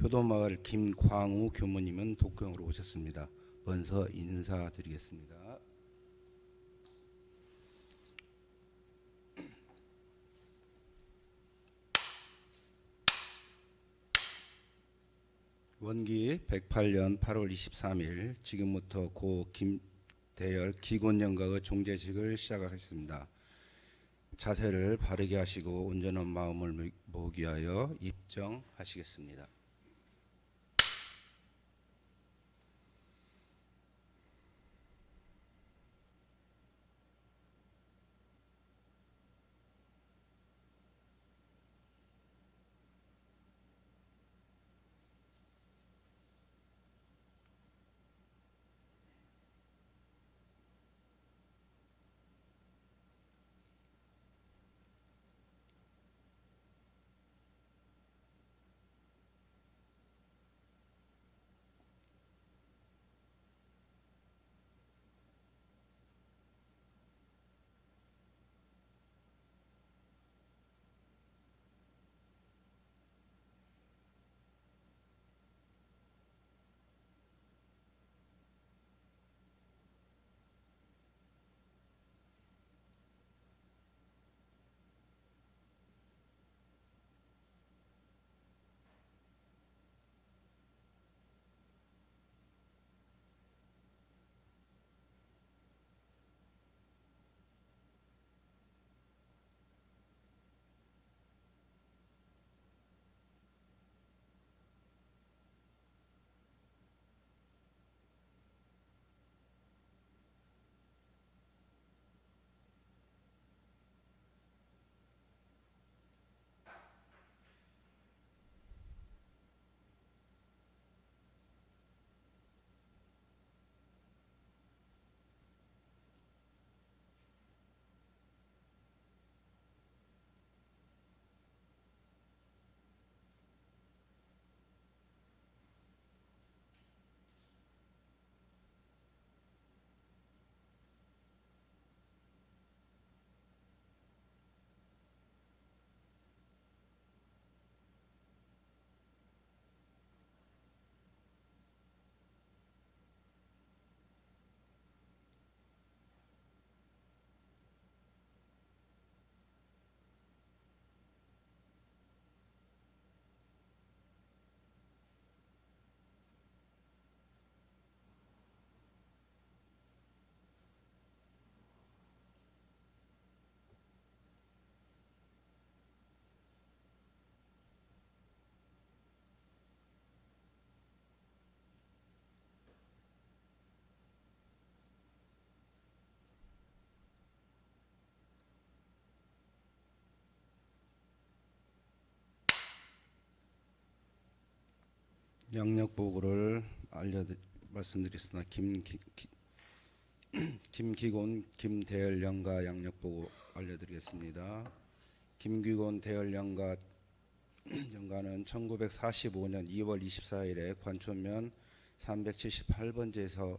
효도마을 김광우 교무님은 독경으로 오셨습니다. 먼저 인사드리겠습니다. 원기 108년 8월 23일 지금부터 고 김대열 기곤연가의 종제식을 시작하겠습니다. 자세를 바르게 하시고 온전한 마음을 모으기 위하여 입정하시겠습니다. 양력보고를 말씀드리겠습니다. 김기곤 김대열 연가 양력보고 알려드리겠습니다. 김기곤 대열 연가는 1945년 2월 24일에 관촌면 378번지에서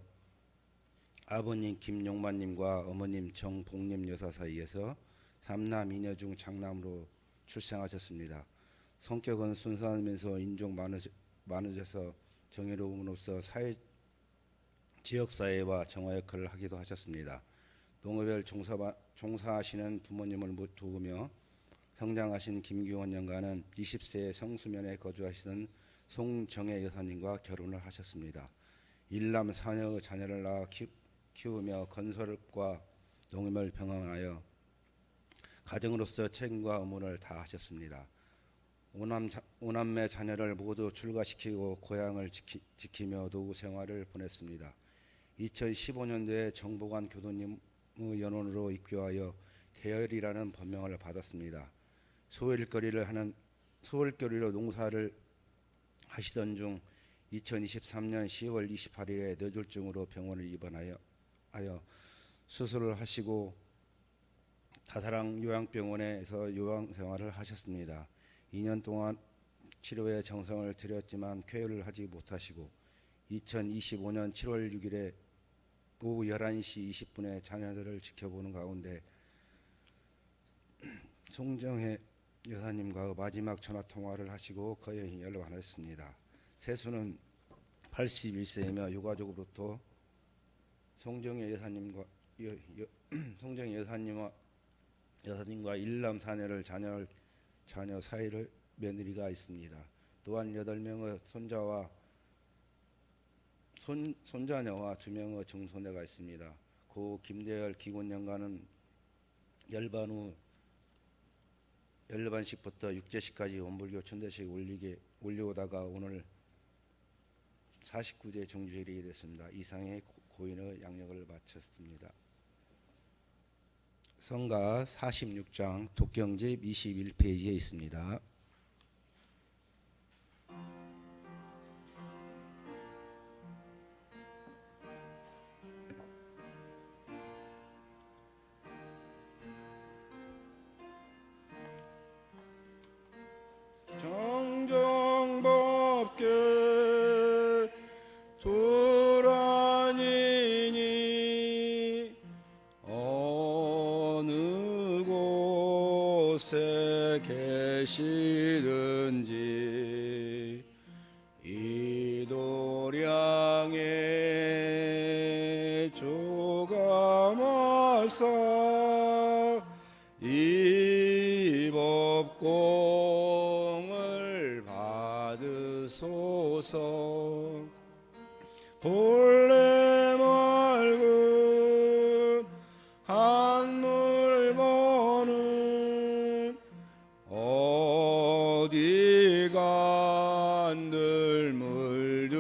아버님 김용만님과 어머님 정복림 여사 사이에서 3남 2녀 중 장남으로 출생하셨습니다. 성격은 순수하면서 인종 많으셔서 정의로움으로써 지역사회와 정화 역할을 하기도 하셨습니다. 농업을 종사하시는 부모님을 도우며 성장하신 김기곤 연가는 20세에 성수면에 거주하시던 송정혜 여사님과 결혼을 하셨습니다. 일남 4녀의 자녀를 낳아 키우며 건설과 농업을 병행하여 가정으로서 책임과 의무를 다하셨습니다. 5남매 자녀를 모두 출가시키고 고향을 지키며 노후 생활을 보냈습니다. 2015년도에 정보관 교도님의 연원으로 입교하여 대열이라는 법명을 받았습니다. 소일거리로 농사를 하시던 중 2023년 10월 28일에 뇌졸중으로 병원을 입원하여 수술을 하시고 다사랑 요양병원에서 요양생활을 하셨습니다. 2년 동안 치료에 정성을 들였지만 쾌유를 하지 못하시고 2025년 7월 6일에 오후 11시 20분에 자녀들을 지켜보는 가운데 송정혜 여사님과 마지막 전화통화를 하시고 거연히 연락하셨습니다. 세수는 81세이며 유가족으로부터 송정혜 여사님과 송정혜 여사님과 일남 사녀를 자녀 사이를 며느리가 있습니다. 또한 8명의 손자녀와 2명의 증손녀가 있습니다. 고 김대열 기곤영가는 열반식부터 육제식까지 원불교 천대식 올려오다가 오늘 49대 정주일이 됐습니다. 이상의 고인의 양력을 마쳤습니다. 성가 46장 독경집 21페이지에 있습니다. 정정법계 도란이니 어느 곳에 계시든지 이도량에 조감하사 이 법공을 받으소서. 본래 맑은 한물 보는 어디 간들 물드오리.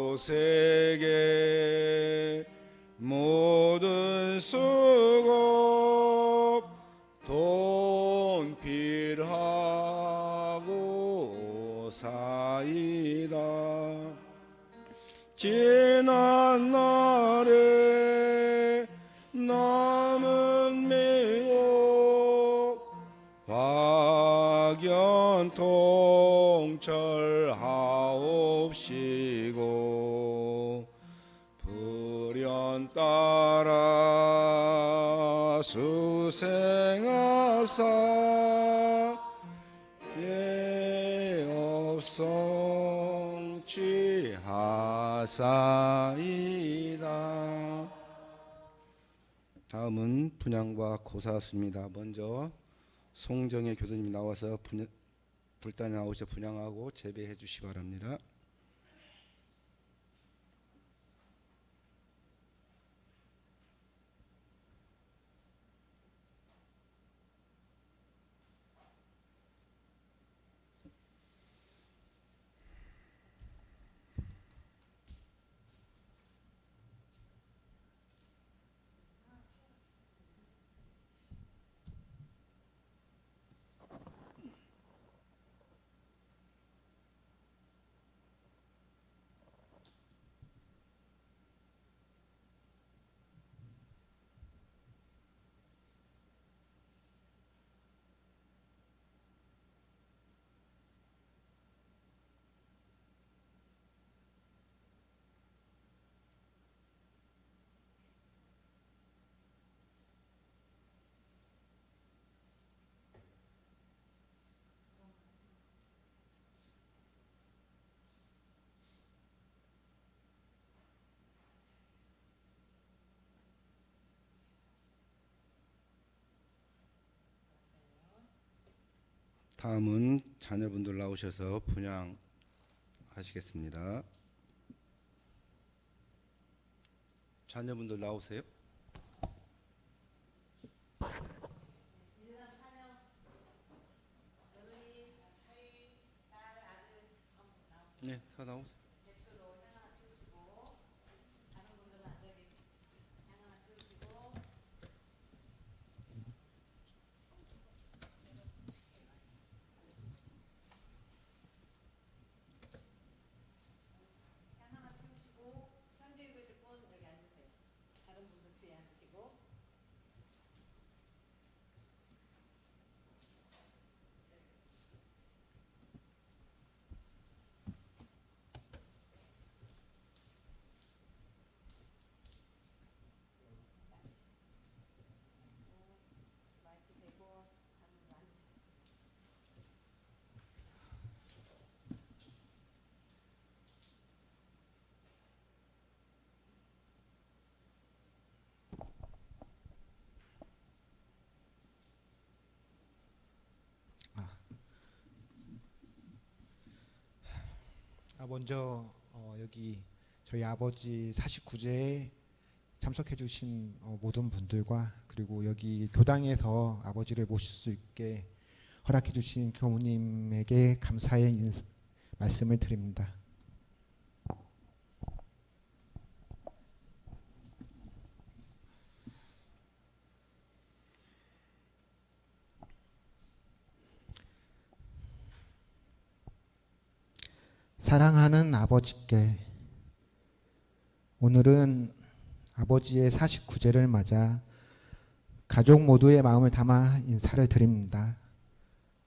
육도세계 모든 수고 돈필하고 사이다. 지난 날에 남은 미혹 박연통철하옵시고 불연 따라 수생하사 대업성취하사이다. 다음은 분향과 고사수입니다. 먼저 송정혜 교수님이 나와서 불단에 나오셔 분향하고 재배해 주시기 바랍니다. 다음은 자녀분들 나오셔서 분향하시겠습니다. 자녀분들 나오세요. 네, 다 나오세요. 먼저 여기 저희 아버지 49제에 참석해 주신 모든 분들과 그리고 여기 교당에서 아버지를 모실 수 있게 허락해 주신 교무님에게 감사의 말씀을 드립니다. 사랑하는 아버지께, 오늘은 아버지의 49제를 맞아 가족 모두의 마음을 담아 인사를 드립니다.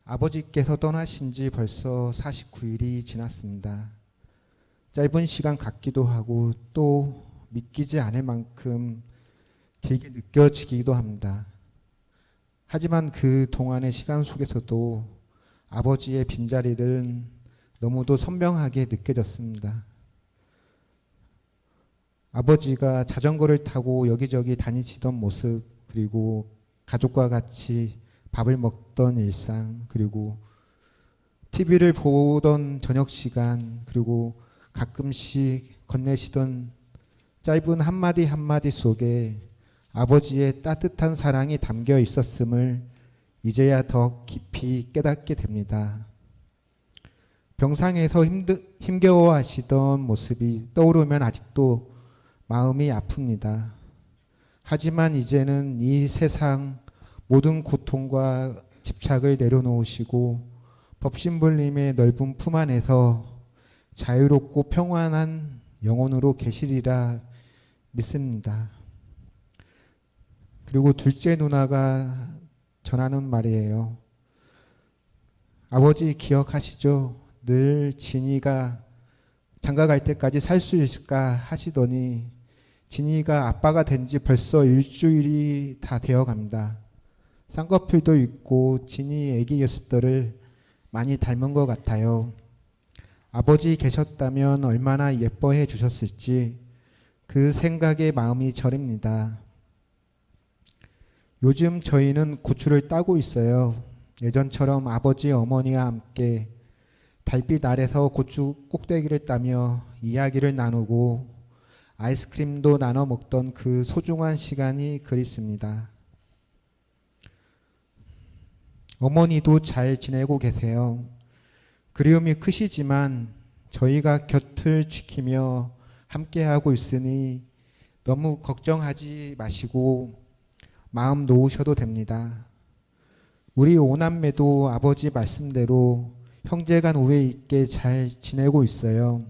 아버지께서 떠나신 지 벌써 49일이 지났습니다. 짧은 시간 같기도 하고 또 믿기지 않을 만큼 길게 느껴지기도 합니다. 하지만 그 동안의 시간 속에서도 아버지의 빈자리를 너무도 선명하게 느껴졌습니다. 아버지가 자전거를 타고 여기저기 다니시던 모습, 그리고 가족과 같이 밥을 먹던 일상, 그리고 TV를 보던 저녁 시간, 그리고 가끔씩 건네시던 짧은 한마디 한마디 속에 아버지의 따뜻한 사랑이 담겨 있었음을 이제야 더 깊이 깨닫게 됩니다. 병상에서 힘겨워하시던 모습이 떠오르면 아직도 마음이 아픕니다. 하지만 이제는 이 세상 모든 고통과 집착을 내려놓으시고 법신불림의 넓은 품 안에서 자유롭고 평안한 영혼으로 계시리라 믿습니다. 그리고 둘째 누나가 전하는 말이에요. 아버지 기억하시죠? 늘 진이가 장가 갈 때까지 살 수 있을까 하시더니 진이가 아빠가 된 지 벌써 일주일이 다 되어 갑니다. 쌍꺼풀도 있고 진이 애기 녀석들을 많이 닮은 것 같아요. 아버지 계셨다면 얼마나 예뻐해 주셨을지 그 생각에 마음이 저립니다. 요즘 저희는 고추를 따고 있어요. 예전처럼 아버지 어머니와 함께 달빛 아래서 고추 꼭대기를 따며 이야기를 나누고 아이스크림도 나눠 먹던 그 소중한 시간이 그립습니다. 어머니도 잘 지내고 계세요. 그리움이 크시지만 저희가 곁을 지키며 함께하고 있으니 너무 걱정하지 마시고 마음 놓으셔도 됩니다. 우리 오남매도 아버지 말씀대로 형제간 우애 있게 잘 지내고 있어요.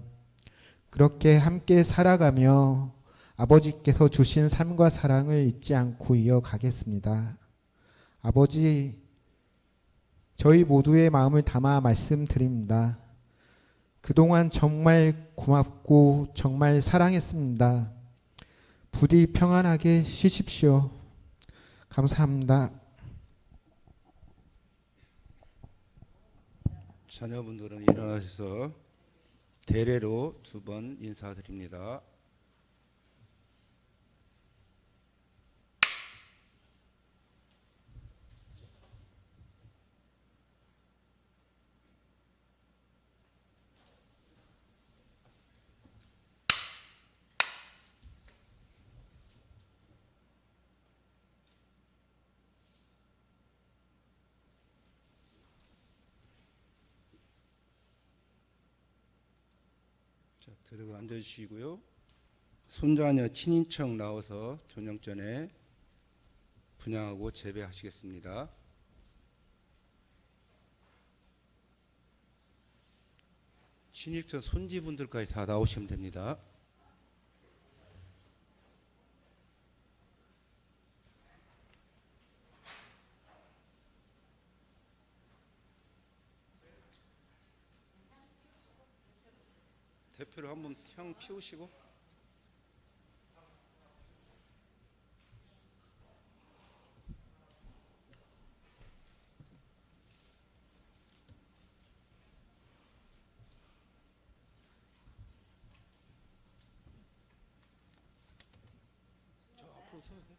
그렇게 함께 살아가며 아버지께서 주신 삶과 사랑을 잊지 않고 이어가겠습니다. 아버지, 저희 모두의 마음을 담아 말씀드립니다. 그동안 정말 고맙고 정말 사랑했습니다. 부디 평안하게 쉬십시오. 감사합니다. 자녀분들은 일어나셔서 대례로 2번 인사드립니다. 자, 들어가 앉아주시고요. 손자녀 친인척 나와서 저녁 전에 분향하고 재배하시겠습니다. 친인척 손지분들까지 다 나오시면 됩니다. 대표로 한번 향 피우시고. 저 앞으로 서도 돼.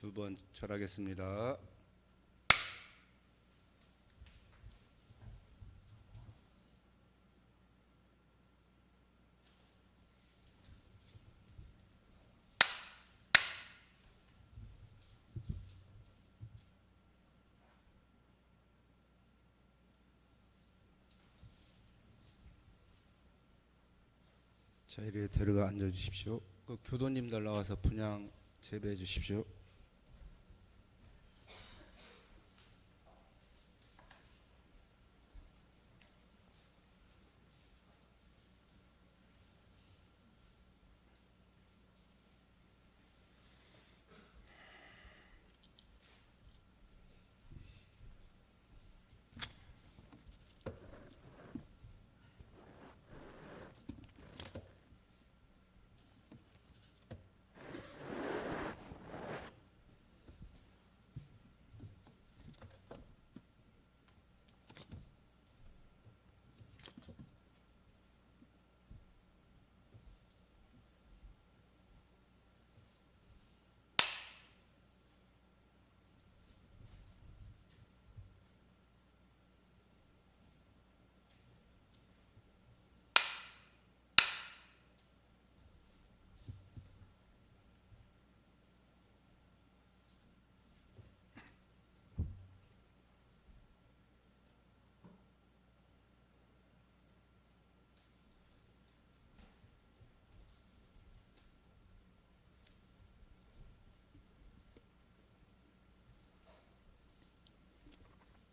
두 번 절하겠습니다. 자, 이리 데려가 앉아 주십시오. 그 교도님들 나와서 분향 재배해 주십시오.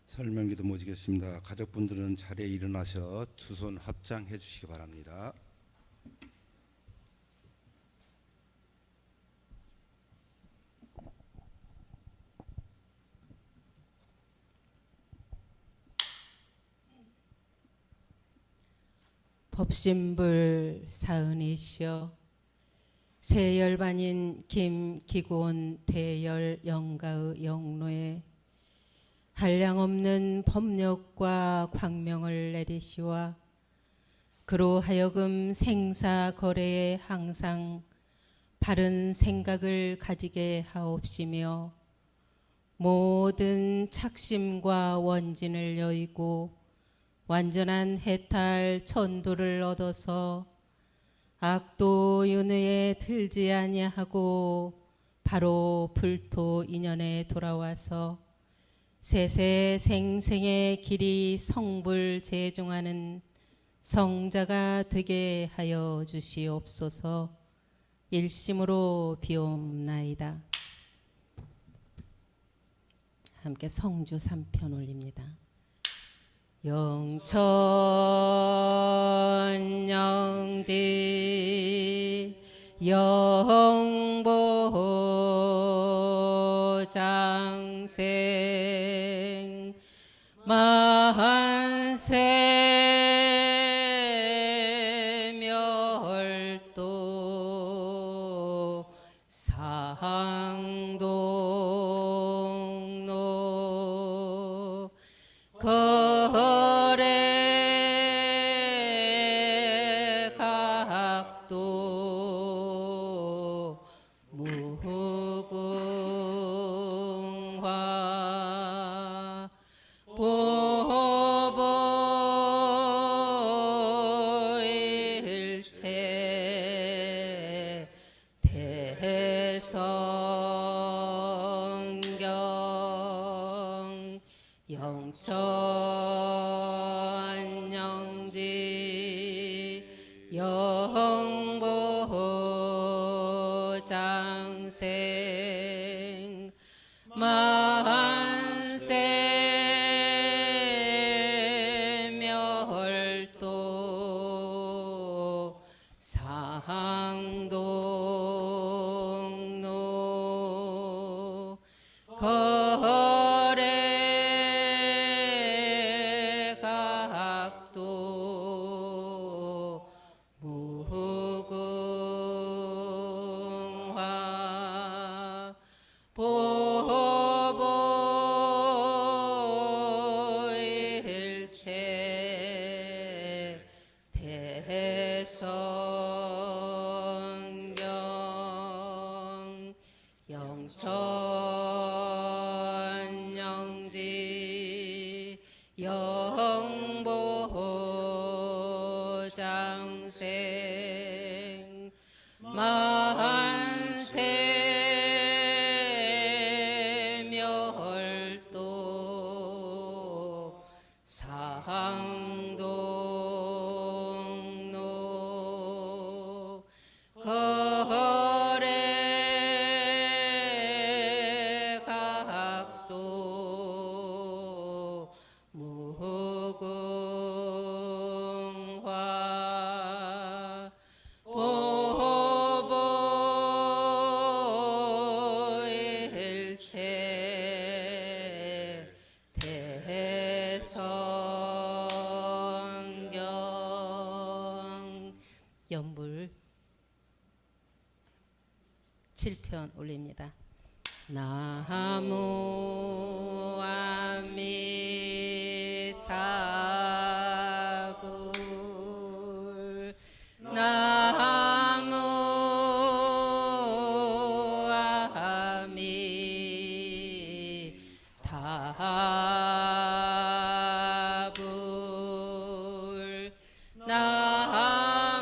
설명기도 모시겠습니다. 가족분들은 자리에 일어나셔 두 손 합장해 주시기 바랍니다. 법신불 사은이시여 세열반인 김기곤 대열 영가의 영로에 한량없는 법력과 광명을 내리시와 그로 하여금 생사거래에 항상 바른 생각을 가지게 하옵시며 모든 착심과 원진을 여의고 완전한 해탈 천도를 얻어서 악도 윤회에 들지 아니하고 바로 불토 인연에 돌아와서 세세생생의 길이 성불 제중하는 성자가 되게 하여 주시옵소서. 일심으로 비옵나이다. 함께 성주 3편 올립니다. 영천영지 영보장생 만세멸도 상동로 거래 각도 무궁화 보보일체 대성경 영천영지 영보장생 만세멸도 상동로 거래 대성경 연불 7편 올립니다. 나무 아미타불 나무 아미타불 나무 아미타불 나무 아미타불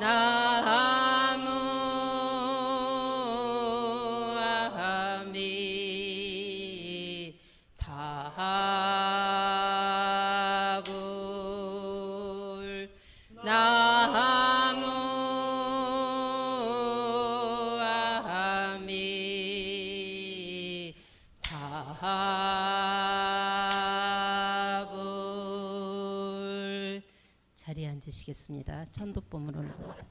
나무 아미타불 나무 아미타불 나무 아미타불 자리에 앉으시겠습니다. 천도법을 올라옵니다.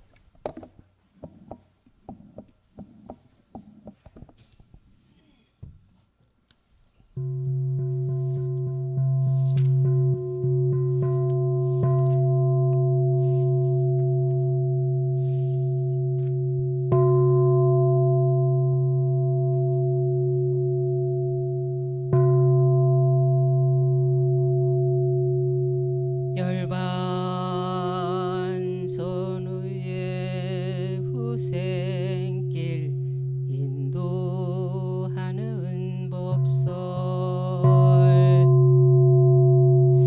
열반 전후의 후생길 인도하는 법설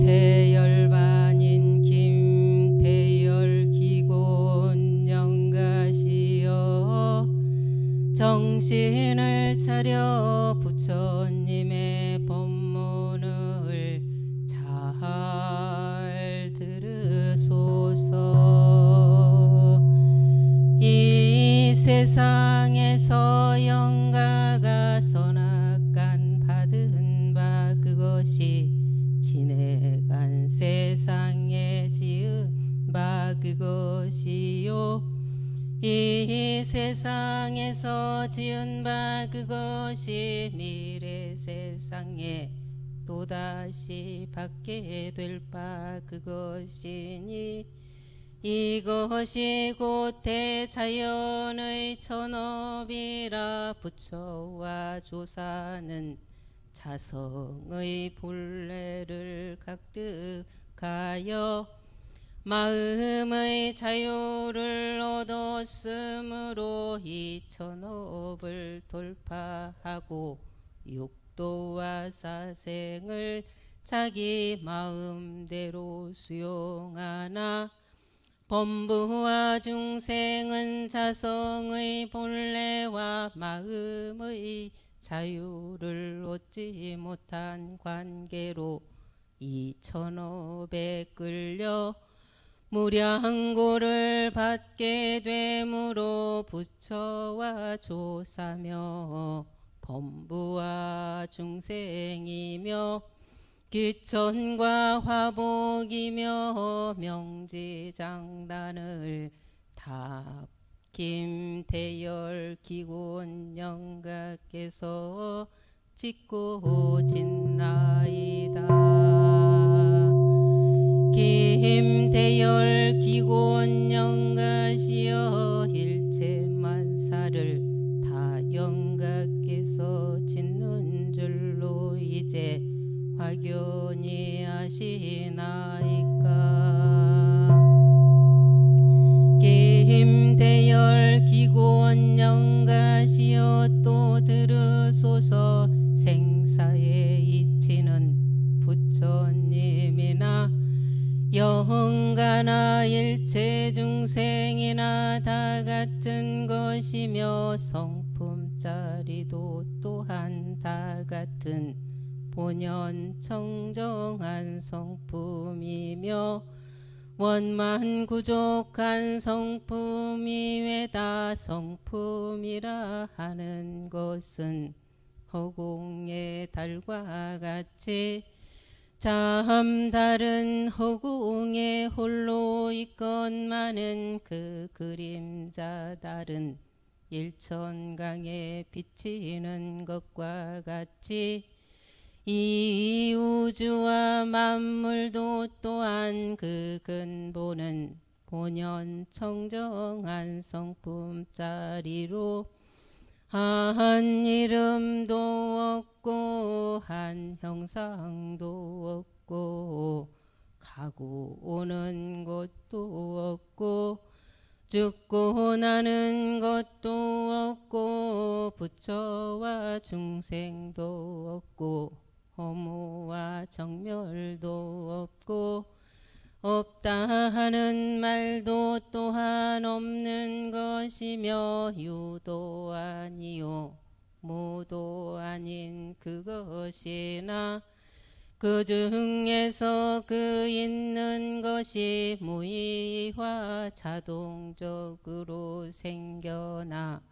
새열반인 김태열 기곤 영가시여 정신을 차려 부처님의 법문을 잘 들으소서. 이 세상에서 영가가 선악간 받은 바 그것이 지내간 세상에 지은 바 그것이요 이 세상에서 지은 바 그것이 미래 세상에 또다시 받게 될 바 그것이니 이것이 곧 대자연의 천업이라 부처와 조사는 자성의 본래를 각득하여 마음의 자유를 얻었으므로 이 천업을 돌파하고 육도와 사생을 자기 마음대로 수용하나 범부와 중생은 자성의 본래와 마음의 자유를 얻지 못한 관계로 이 천업에 끌려 무량고를 받게 되므로 부처와 조사며 범부와 중생이며 귀천과 화복이며 명지장단을 다 김대열 기곤 영가께서 짓고 짓나이다. 김대열 기곤 영가시여 일체만사를 다 영가께서 짓는 줄로 이제 확연히 아시나이까. 김대열 기곤 영가시여 또 들으소서. 생사의 이치는 부처님이나 영가 하나 일체 중생이나 다 같은 것이며 성품짜리도 또한 다 같은 본연 청정한 성품이며 원만 구족한 성품이 외다 성품이라 하는 것은 허공의 달과 같이 참 다른 허공에 홀로 있건만은 그 그림자 다른 일천강에 비치는 것과 같이 이 우주와 만물도 또한 그 근본은 본연 청정한 성품짜리로 한 이름도 없고 한 형상도 없고 가고 오는 것도 없고 죽고 나는 것도 없고 부처와 중생도 없고 허무와 정멸도 없고 없다 하는 말도 또한 없는 것이며 유도 아니요 무도 아닌 그것이나 그 중에서 그 있는 것이 무의화 자동적으로 생겨나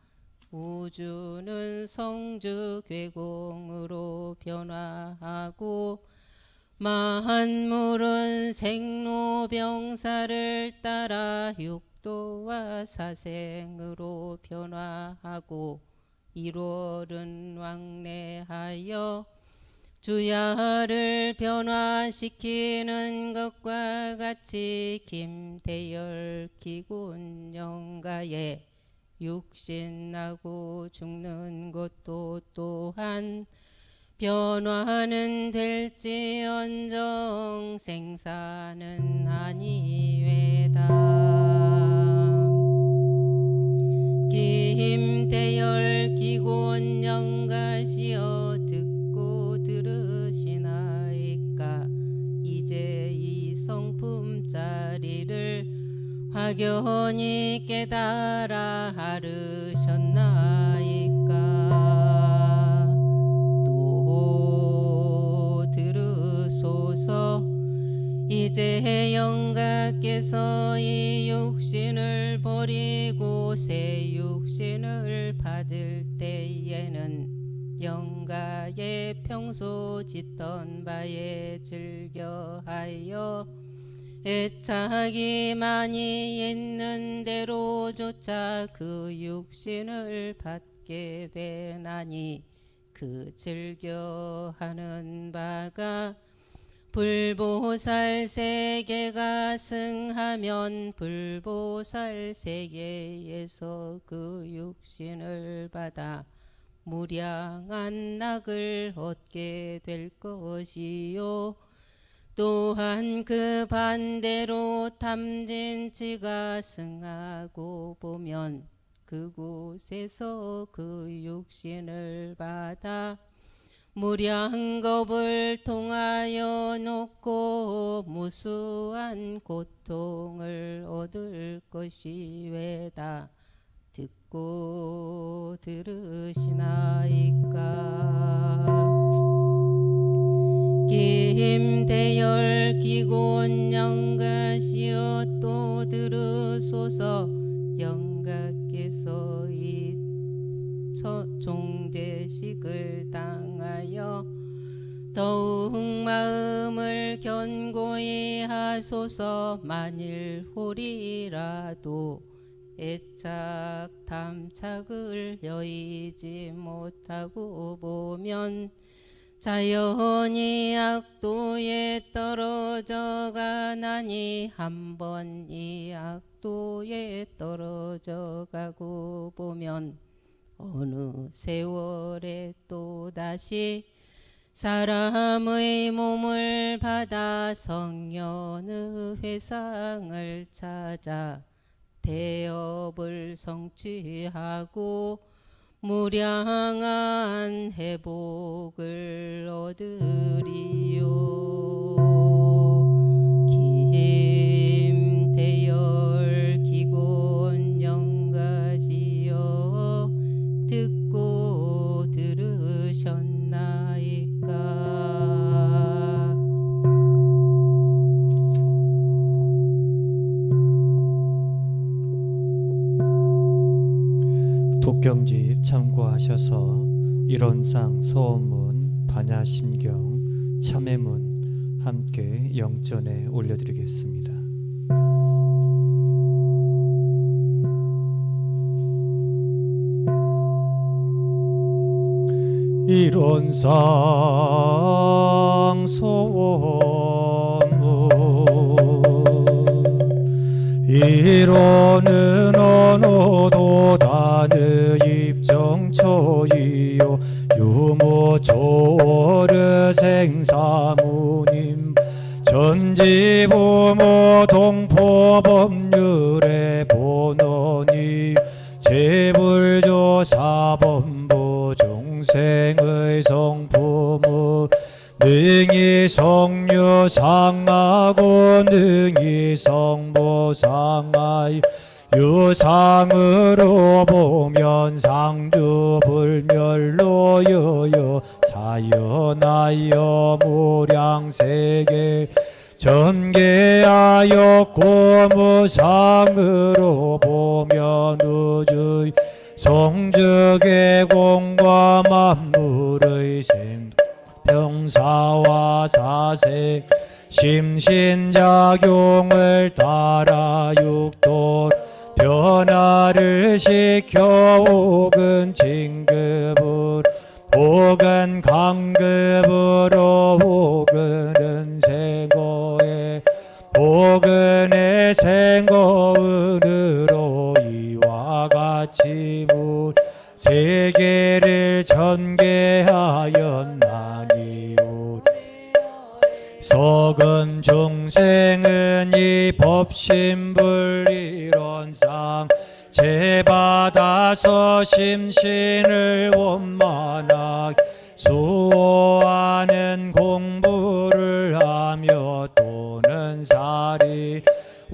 우주는 성주 괴공으로 변화하고 만물은 생로병사를 따라 육도와 사생으로 변화하고 1월은 왕래하여 주야를 변화시키는 것과 같이 김대열 기군 영가에 육신나고 죽는 것도 또한 변화는 될지언정 생사는 아니외다. 김대열 기곤 영가시여 듣고 들으시나이까. 이제 이 성품짜리를 확연히 깨달아 하르셨나이까. 또 들으소서. 이제 영가께서 이 육신을 버리고 새 육신을 받을 때에는 영가의 평소 짓던 바에 즐겨하여 애착이 많이 있는 대로조차 그 육신을 받게 되나니 그 즐겨하는 바가 불보살 세계가 승하면 불보살 세계에서 그 육신을 받아 무량한 낙을 얻게 될 것이요. 또한 그 반대로 탐진치가 승하고 보면 그곳에서 그 육신을 받아 무량겁을 통하여 놓고 무수한 고통을 얻을 것이외다. 듣고 들으시나이까. 김대열 기곤 영가시여 또 들으소서. 영가께서 이 종제식을 당하여 더욱 마음을 견고히 하소서. 만일 홀이라도 애착 탐착을 여의지 못하고 보면 자연히 악도에 떨어져 가나니 한 번 이 악도에 떨어져 가고 보면 어느 세월에 또다시 사람의 몸을 받아 성년의 회상을 찾아 대업을 성취하고 무량한 회복을 얻으리요. 독경집 참고하셔서 이론상 소원문, 반야심경, 참회문 함께 영전에 올려드리겠습니다. 이론상 소원문 이론은 언어도단의 입정초이요 유무초르 생사무님 전지부모 동포법률의 본원이 재불조사본부 중생의 성품의 능이 성류 상하고 능이 성보 상하이 유상으로 보면 상주 불멸로 여여 자연하여 무량세계 전개하여 고무상으로 보면 우주의 성적의 공과 만물의 생평사와 사색 심신작용을 따라 육도 변화를 시켜 혹은 진급을 혹은 강급으로 혹은 생고에 혹은 생고은으로 이와 같이 세계를 전개하였나니 속은 중생은 이 법신불이론상 제받아서 심신을 원만하게 수호하는 공부를 하며 또는 사리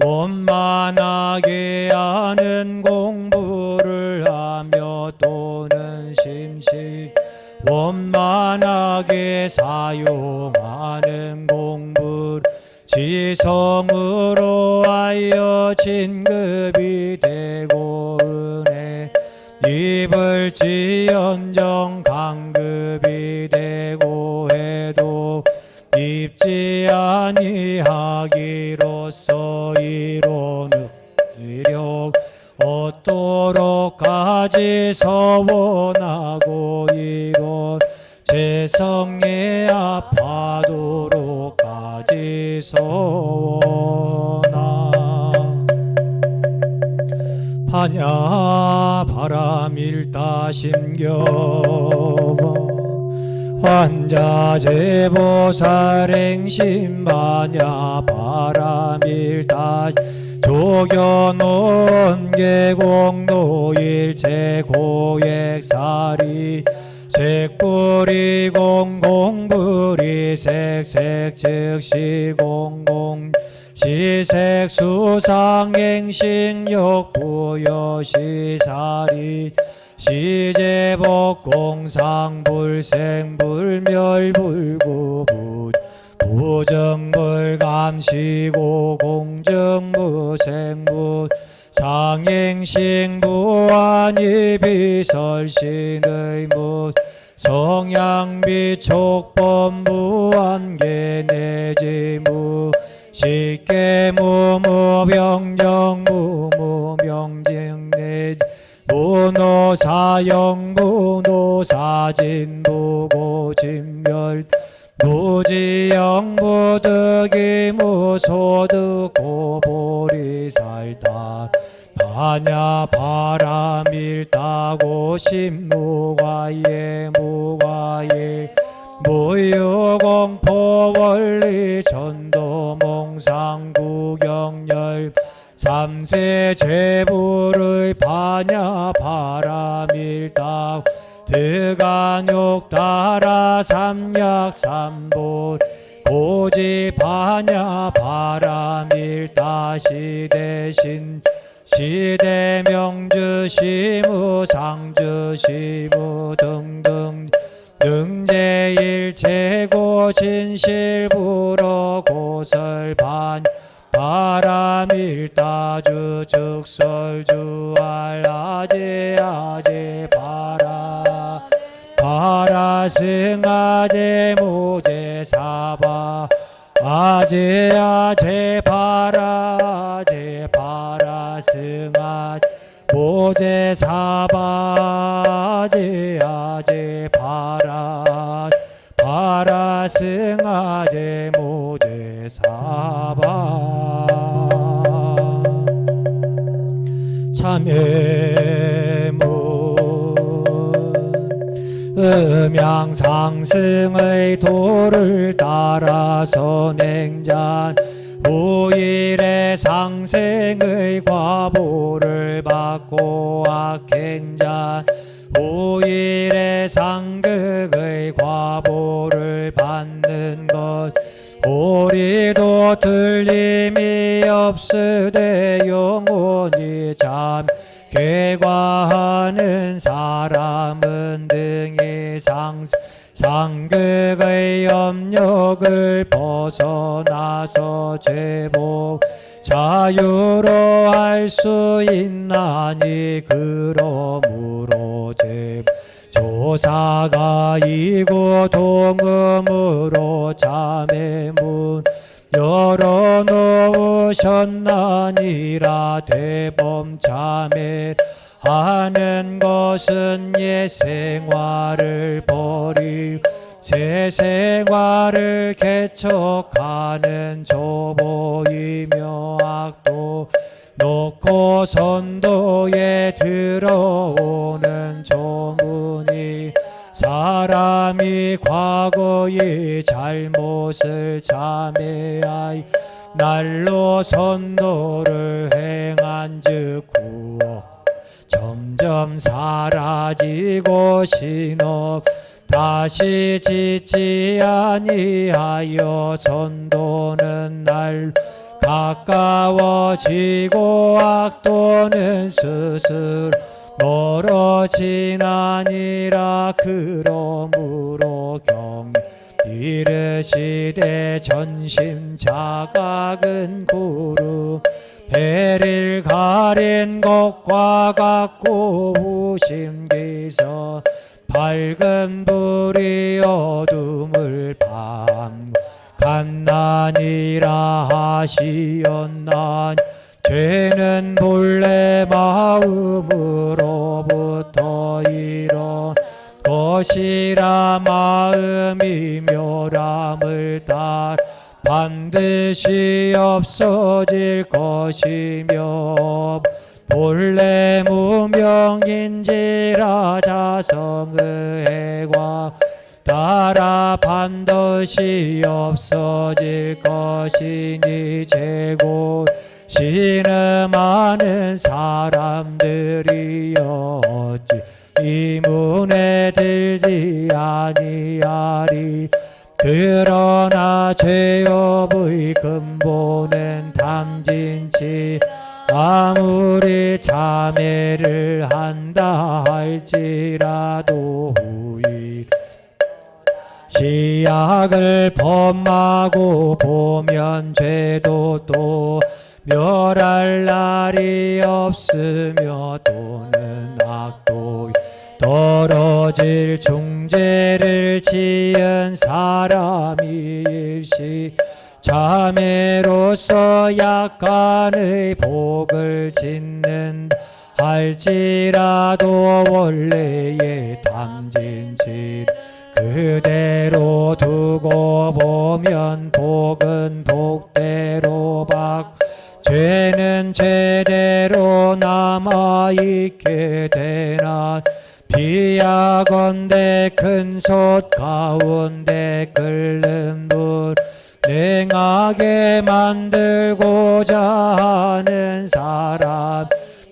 원만하게 하는 공부를 하며 또는 심신 원만하게 사용하는 공부를 지성으로 하여 진급이 되고 은혜 입을 지연정 강급이 되고 해도 입지 아니하기로서 이론의 의력 얻도록까지 서원하고 이론 재성에 합하도록까지 서원하 반야 바람일다심경 환자 제보살행심 반야 바람일다 조견온 계공노일체 고액사리 색불이 공공불이 색색 즉시 공공 시색 수상행식 부여시사리 시제복 공상불생불멸불구부 부정불감시고 공정무생무 상행식무한이비설신의 무 성향비촉범무한계내지무 식계무무병정무무명징내지 무노사영무노사진무고진멸 무지영무득이 무소득 고보리살다 반야 바람일다고 신무과예 무과예 무유공포원리 전도몽상구경열 삼세 제불의 반야 바람일다 드간욕 따라 삼약삼볼 고지 반야 바람일다 시대신 시대명주 시무 상주 시무 등등 능제일체고 진실불어 고설반 바람 밀다주 즉설주 알아제 아제 바라 바라승아제 모제 사바 아제 아제 바라 아제 바라승아 모제 사바 아제 아제 바라 바라승아제 모제 사바 참회문 음양상승의 도를 따라서 냉잔 후일의 상생의 과보를 받고 악행잔 후일의 상극의 과보를 받는 것 우리도 틀림이 없으되 영원히 참 궤과하는 사람은 등이 상극의 염력을 벗어나서 죄복 자유로 할 수 있나니 그러므로 조사가 이고 동음으로 참회문 열어놓으셨나니라 대범 참회 하는 것은 옛 생활을 버리고 새 생활을 개척하는 조보이며 악도 놓고 선도에 들어오는 조문이 사람이 과거의 잘못을 참회하여 날로 선도를 행한즉 구억 점점 사라지고 신업 다시 짓지 아니하여 선도는 날 가까워지고 악도는 스스로 멀어지나니라. 그러므로 경이 이르시되 전심 자각은 구름 배를 가린 것과 같고 후심기서 밝은 불이 어둠을 밤 간난이라 하시었나니 죄는 본래 마음으로부터 이런 것이라. 마음이 멸함을 따라 반드시 없어질 것이며 본래 무명인지라 자성의 해과 따라 반드시 없어질 것이니 재고 신음하는 사람들이여 어찌 이 문에 들지 아니하리. 그러나 죄업의 근본은 탐진치 아무리 참회를 한다 할지라도 후이 시약을 범하고 보면 죄도 또 멸할 날이 없으며 또는 악도 떨어질 중죄를 지은 사람이 일시 참회로서 약간의 복을 짓는다 할지라도 원래의 탐진치 그대로 두고 보면 복은 복대로 받고 죄는 죄대로 남아있게 되나. 비야건대 큰 솥 가운데 끓는 물 냉하게 만들고자 하는 사람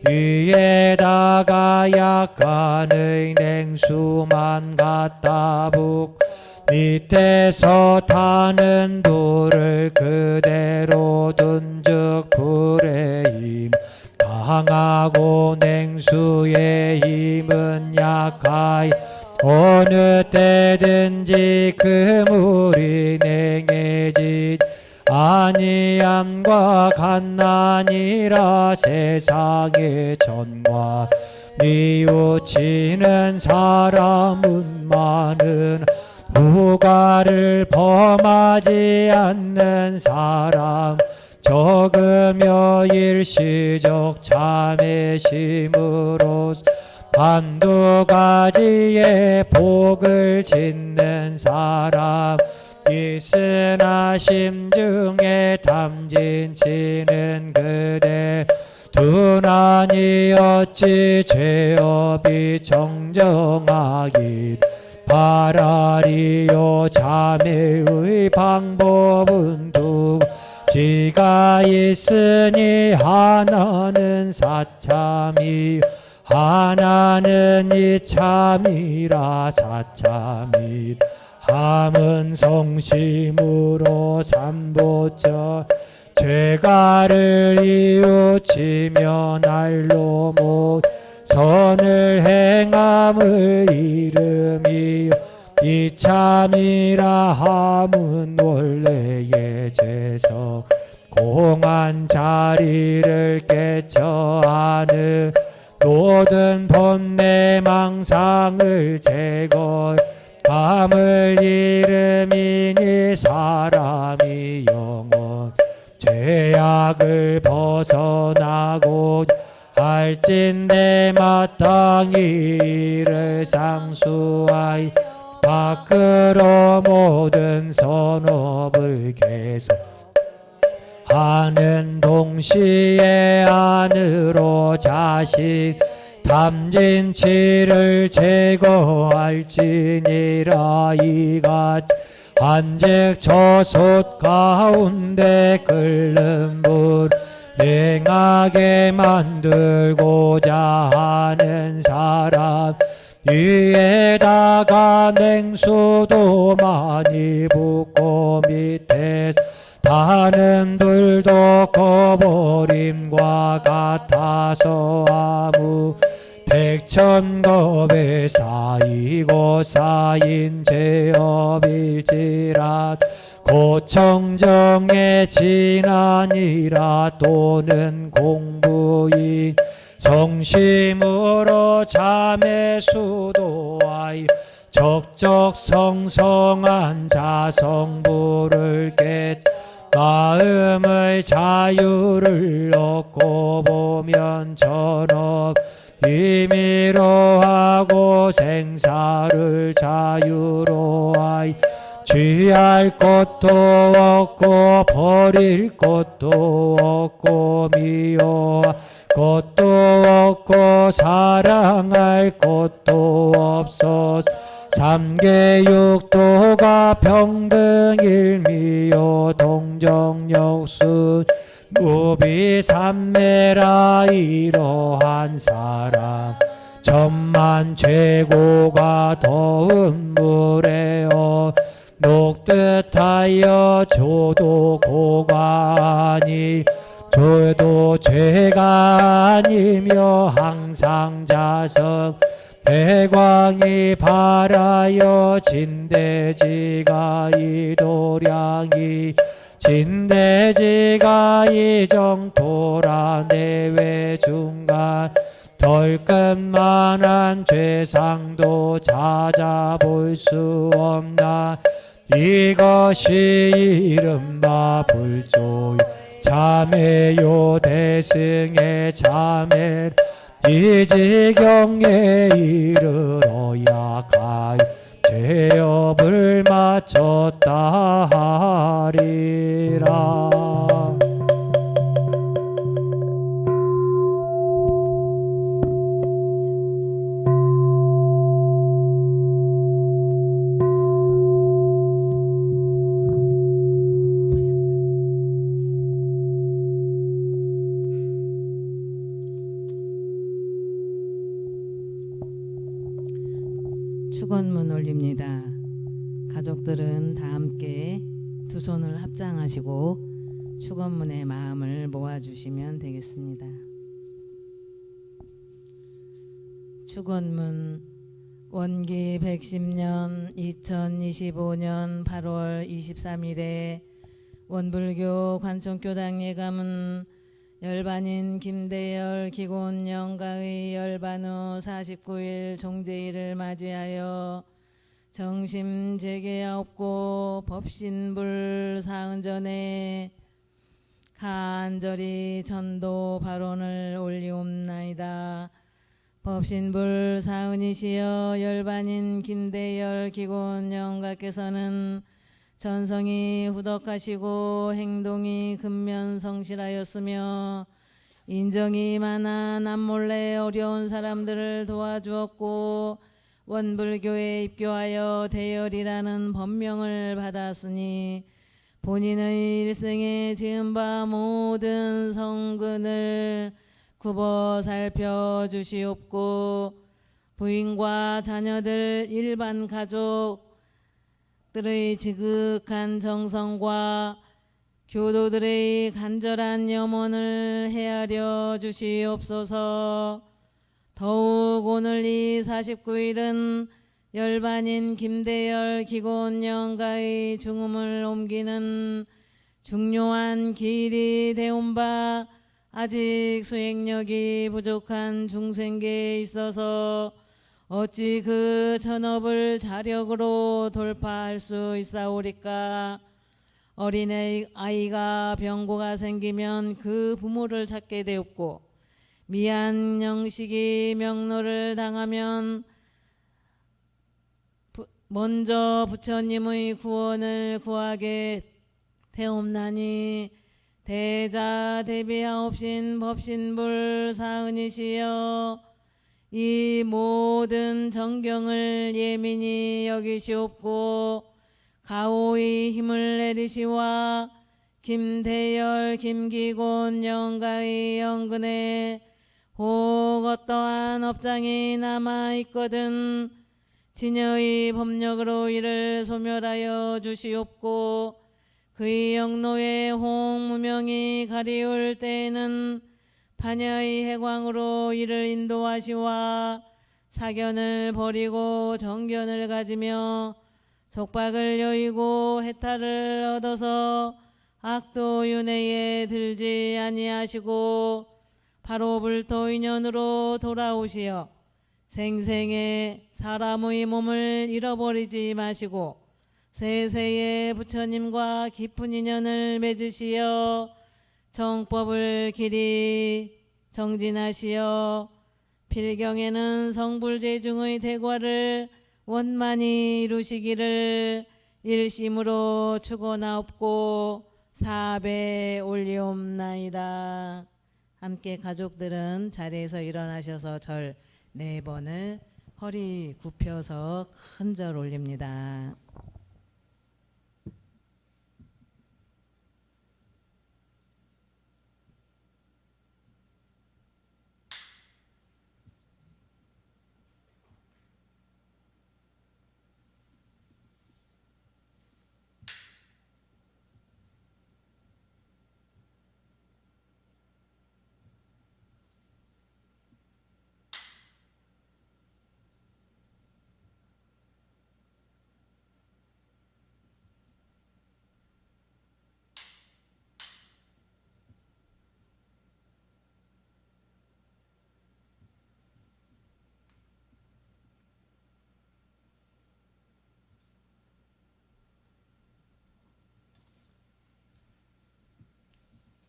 위에다가 약간의 냉수만 갖다 붓고 밑에서 타는 불을 그대로 둔즉 불의 힘 강하고 냉수의 힘은 약하여 어느 때든지 그 물이 냉해지지 아니함과 갓난이라 세상의 전과 뉘우치는 사람은 많은 후가를 범하지 않는 사람 적으며 일시적 참회심으로 한두 가지의 복을 짓는 사람 있으나 심중에 탐진치는 그대 두나니 어찌 죄업이 정정하기 바라리요. 자매의 방법은 두 지가 있으니 하나는 사참이 하나는 이참이라. 사참이 함은 성심으로 삼보절 죄가를 이웃치며 날로 못 선을 행함을 이름이요. 이참이라 함은 원래의 죄성 공한 자리를 깨쳐하는 모든 번뇌 망상을 제거 함을 이름이니 사람이 영원 죄악을 벗어나고 할진대 마땅히 이를 상수하이 밖으로 모든 선업을 계속 하는 동시에 안으로 자신 탐진치를 제거할지니라. 이같이 한즉 저솥 가운데 끓는 물 냉하게 만들고자 하는 사람 위에다가 냉수도 많이 붓고 밑에 타는 불도 꺼버림과 같아서 아무 백천겁에 쌓이고 쌓인 죄업일지라. 고청정의 진안이라. 또는 공부인 성심으로 참회 수도하여 적적성성한 자성부를 깨 마음의 자유를 얻고 보면 전업 임의로 하고 생사를 자유로 하여 취할 것도 없고 버릴 것도 없고 미워할 것도 없고 사랑할 것도 없어 삼계육도가 평등일미요 동정역순 무비삼매라. 이러한 사람 천만 최고가 더운 물에어 녹듯하여 조도 고관이 조도 죄가 아니며 항상 자성 배광이 바라여 진대지가 이도량이 진대지가 이정토라. 내외 중간 덜끝만한 죄상도 찾아볼 수 없나. 이것이 이른바 불조의 참회요. 대승의 참회 이 지경에 이르러야 가히 죄업을 마쳤다 하리라. 축원문 올립니다. 가족들은 다 함께 두 손을 합장하시고 축원문의 마음을 모아주시면 되겠습니다. 축원문 원기 110년 2025년 8월 23일에 원불교 관총교당 예감은 열반인 김대열 기곤 영가의 열반 후 49일 종제일을 맞이하여 정심 재개하옵고 법신불 사은전에 간절히 전도 발언을 올리옵나이다. 법신불 사은이시여 열반인 김대열 기곤 영가께서는 전성이 후덕하시고 행동이 근면성실하였으며 인정이 많아 남몰래 어려운 사람들을 도와주었고 원불교에 입교하여 대열이라는 법명을 받았으니 본인의 일생에 지은 바 모든 성근을 굽어 살펴주시옵고 부인과 자녀들 일반 가족들의 지극한 정성과 교도들의 간절한 염원을 헤아려 주시옵소서. 더욱 오늘 이 49일은 열반인 김대열 기곤 영가의 중음을 옮기는 중요한 기일이 되온 바 아직 수행력이 부족한 중생계에 있어서 어찌 그 전업을 자력으로 돌파할 수 있사오리까. 어린아이가 병고가 생기면 그 부모를 찾게 되었고 미안 영식이 명로를 당하면 먼저 부처님의 구원을 구하게 되옵나니 대자 대비하옵신 법신불 사은이시여 이 모든 정경을 예민히 여기시옵고 가오의 힘을 내리시와 김대열 김기곤 영가의 영근에 혹 어떠한 업장이 남아있거든 진여의 법력으로 이를 소멸하여 주시옵고 그의 영노의 홍무명이 가리울 때에는 파녀의 해광으로 이를 인도하시와 사견을 버리고 정견을 가지며 속박을 여의고 해탈을 얻어서 악도윤회에 들지 아니하시고 바로 불토인연으로 돌아오시어 생생에 사람의 몸을 잃어버리지 마시고 세세에 부처님과 깊은 인연을 맺으시어 정법을 길이 정진하시어 필경에는 성불제중의 대과를 원만히 이루시기를 일심으로 축원하옵고 사배 올리옵나이다. 함께 가족들은 자리에서 일어나셔서 절 4번을 허리 굽혀서 큰 절 올립니다.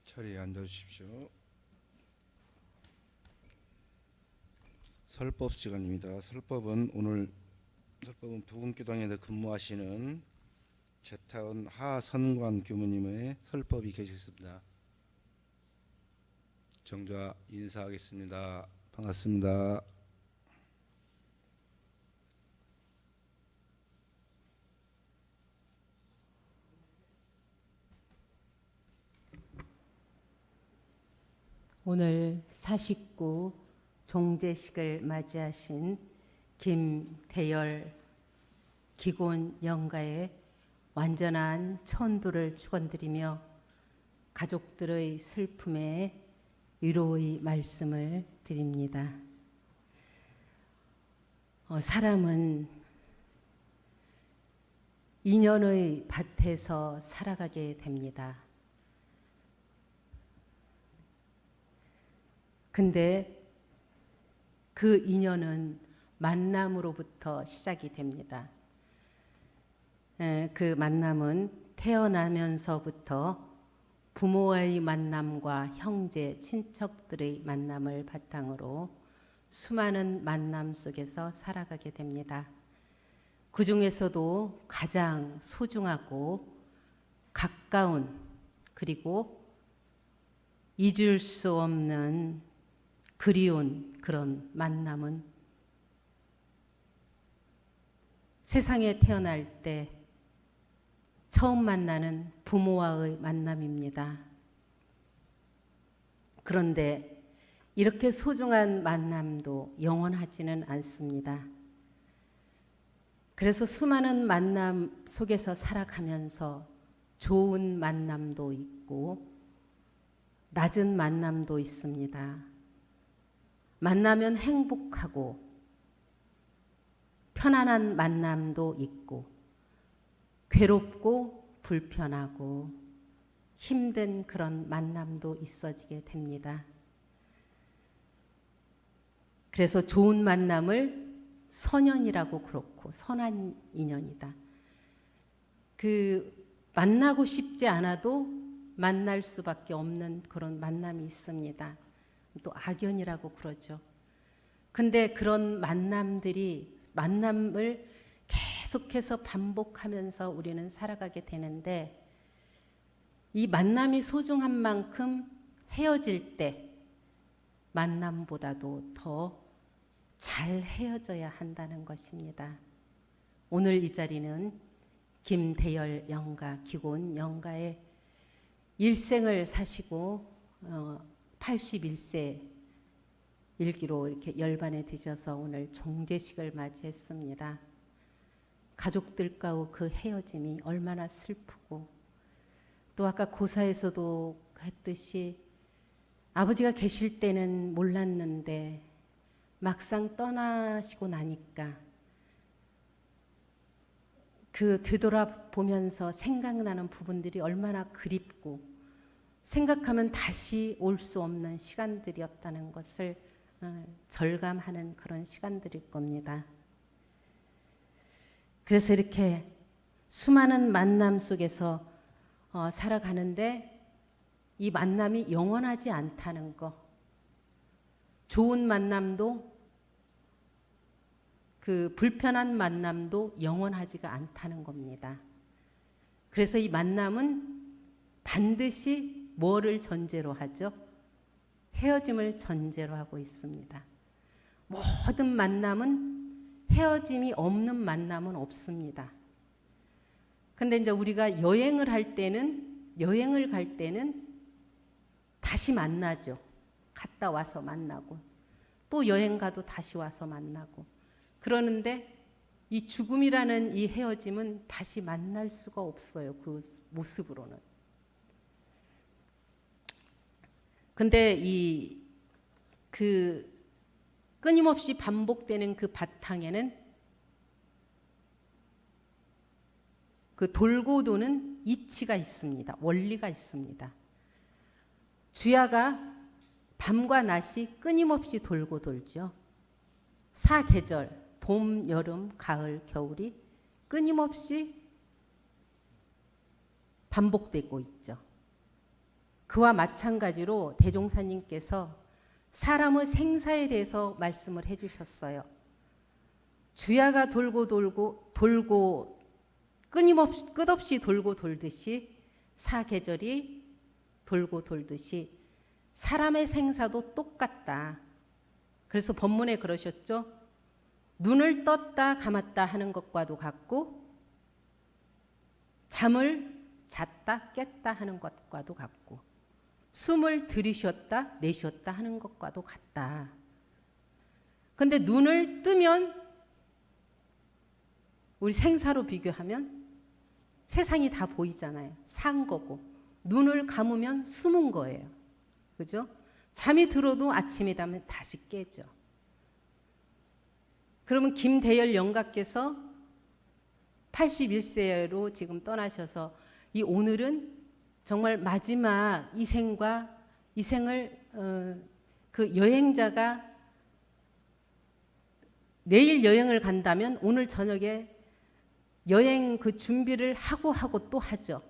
자리에 앉아주십시오. 설법 시간입니다. 설법은 부금교당에 근무하시는 제타운 하선관 교무님의 설법이 계시겠습니다. 정좌 인사하겠습니다. 반갑습니다. 오늘 49 종제식을 맞이하신 김대열 기곤 영가의 완전한 천도를 축원드리며 가족들의 슬픔에 위로의 말씀을 드립니다. 사람은 인연의 밭에서 살아가게 됩니다. 근데 그 인연은 만남으로부터 시작이 됩니다. 그 만남은 태어나면서부터 부모와의 만남과 형제, 친척들의 만남을 바탕으로 수많은 만남 속에서 살아가게 됩니다. 그 중에서도 가장 소중하고 가까운 그리고 잊을 수 없는 그리운 그런 만남은 세상에 태어날 때 처음 만나는 부모와의 만남입니다. 그런데 이렇게 소중한 만남도 영원하지는 않습니다. 그래서 수많은 만남 속에서 살아가면서 좋은 만남도 있고 낮은 만남도 있습니다. 만나면 행복하고 편안한 만남도 있고 괴롭고 불편하고 힘든 그런 만남도 있어지게 됩니다. 그래서 좋은 만남을 선연이라고 그렇고 선한 인연이다. 만나고 싶지 않아도 만날 수밖에 없는 그런 만남이 있습니다. 또 악연이라고 그러죠. 근데 그런 만남을 계속해서 반복하면서 우리는 살아가게 되는데 이 만남이 소중한 만큼 헤어질 때 만남보다도 더 잘 헤어져야 한다는 것입니다. 오늘 이 자리는 김대열 영가, 기곤 영가의 일생을 사시고 81세 일기로 이렇게 열반에 드셔서 오늘 종제식을 맞이했습니다. 가족들과의 그 헤어짐이 얼마나 슬프고 또 아까 고사에서도 했듯이 아버지가 계실 때는 몰랐는데 막상 떠나시고 나니까 되돌아보면서 생각나는 부분들이 얼마나 그립고 생각하면 다시 올 수 없는 시간들이었다는 것을 절감하는 그런 시간들일 겁니다. 그래서 이렇게 수많은 만남 속에서 살아가는데 이 만남이 영원하지 않다는 거, 좋은 만남도 불편한 만남도 영원하지가 않다는 겁니다. 그래서 이 만남은 반드시 뭐를 전제로 하죠? 헤어짐을 전제로 하고 있습니다. 모든 만남은 헤어짐이 없는 만남은 없습니다. 근데 이제 우리가 여행을 갈 때는 다시 만나죠. 갔다 와서 만나고 또 여행 가도 다시 와서 만나고 그러는데 이 죽음이라는 이 헤어짐은 다시 만날 수가 없어요. 그 모습으로는. 근데 끊임없이 반복되는 그 바탕에는 돌고 도는 이치가 있습니다. 원리가 있습니다. 주야가 밤과 낮이 끊임없이 돌고 돌죠. 사계절, 봄, 여름, 가을, 겨울이 끊임없이 반복되고 있죠. 그와 마찬가지로 대종사님께서 사람의 생사에 대해서 말씀을 해주셨어요. 주야가 돌고 끝없이 돌고 돌듯이 사계절이 돌고 돌듯이 사람의 생사도 똑같다. 그래서 본문에 그러셨죠. 눈을 떴다 감았다 하는 것과도 같고 잠을 잤다 깼다 하는 것과도 같고 숨을 들이쉬었다 내쉬었다 하는 것과도 같다. 근데 눈을 뜨면 우리 생사로 비교하면 세상이 다 보이잖아요. 산 거고 눈을 감으면 숨은 거예요. 그죠? 잠이 들어도 아침이 되면 다시 깨죠. 그러면 김대열 영가께서 81세로 지금 떠나셔서 이 오늘은 정말 마지막 이 생을 그 여행자가 내일 여행을 간다면 오늘 저녁에 여행 그 준비를 하고 또 하죠.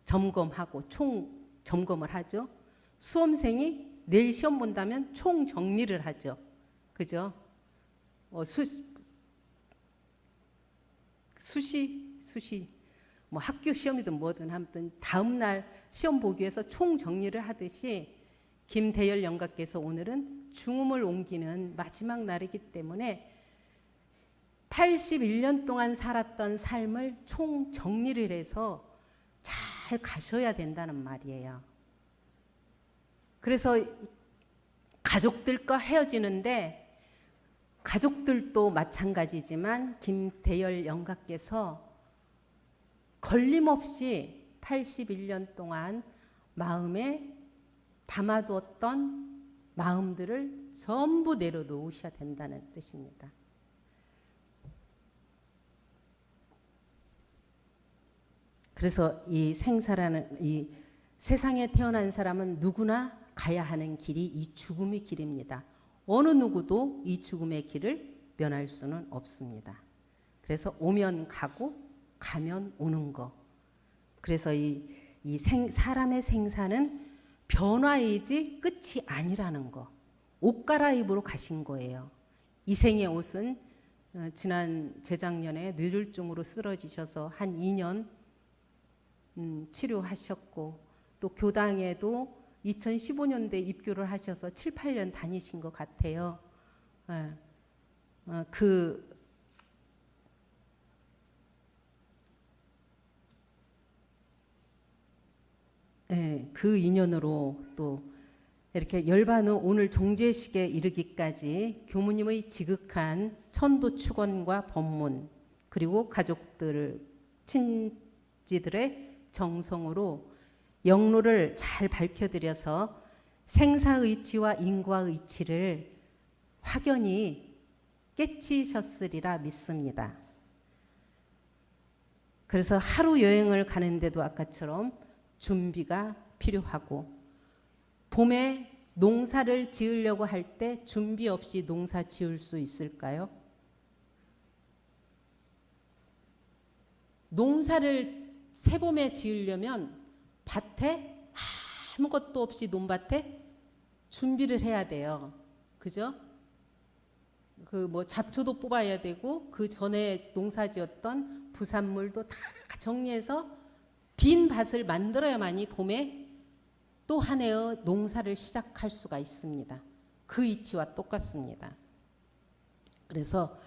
점검하고 총 점검을 하죠. 수험생이 내일 시험 본다면 총 정리를 하죠. 그죠? 수시 뭐 학교 시험이든 뭐든 아무튼 다음 날 시험 보기 위해서 총 정리를 하듯이 김대열 영가께서 오늘은 중음을 옮기는 마지막 날이기 때문에 81년 동안 살았던 삶을 총 정리를 해서 잘 가셔야 된다는 말이에요. 그래서 가족들과 헤어지는데 가족들도 마찬가지지만 김대열 영가께서 걸림없이 81년 동안 마음에 담아두었던 마음들을 전부 내려놓으셔야 된다는 뜻입니다. 그래서 이 생사라는 이 세상에 태어난 사람은 누구나 가야 하는 길이 이 죽음의 길입니다. 어느 누구도 이 죽음의 길을 면할 수는 없습니다. 그래서 오면 가고 가면 오는 거. 그래서 사람의 생사는 변화이지 끝이 아니라는 거. 옷 갈아입으러 가신 거예요. 이 생의 옷은 재작년에 뇌졸중으로 쓰러지셔서 한 2년 치료하셨고 또 교당에도 2015년도에 입교를 하셔서 7, 8년 다니신 것 같아요. 그 인연으로 또 이렇게 열반후 오늘 종제식에 이르기까지 교무님의 지극한 천도 축원과 법문 그리고 가족들, 친지들의 정성으로 영로를 잘 밝혀드려서 생사의치와 인과의치를 확연히 깨치셨으리라 믿습니다. 그래서 하루 여행을 가는데도 아까처럼 준비가 필요하고 봄에 농사를 지으려고 할 때 준비 없이 농사 지을 수 있을까요? 농사를 새봄에 지으려면 밭에 아무것도 없이 논밭에 준비를 해야 돼요. 그죠? 그 뭐 잡초도 뽑아야 되고 그 전에 농사지었던 부산물도 다 정리해서 빈 밭을 만들어야만이 봄에 또 한 해의 농사를 시작할 수가 있습니다. 그 이치와 똑같습니다. 그래서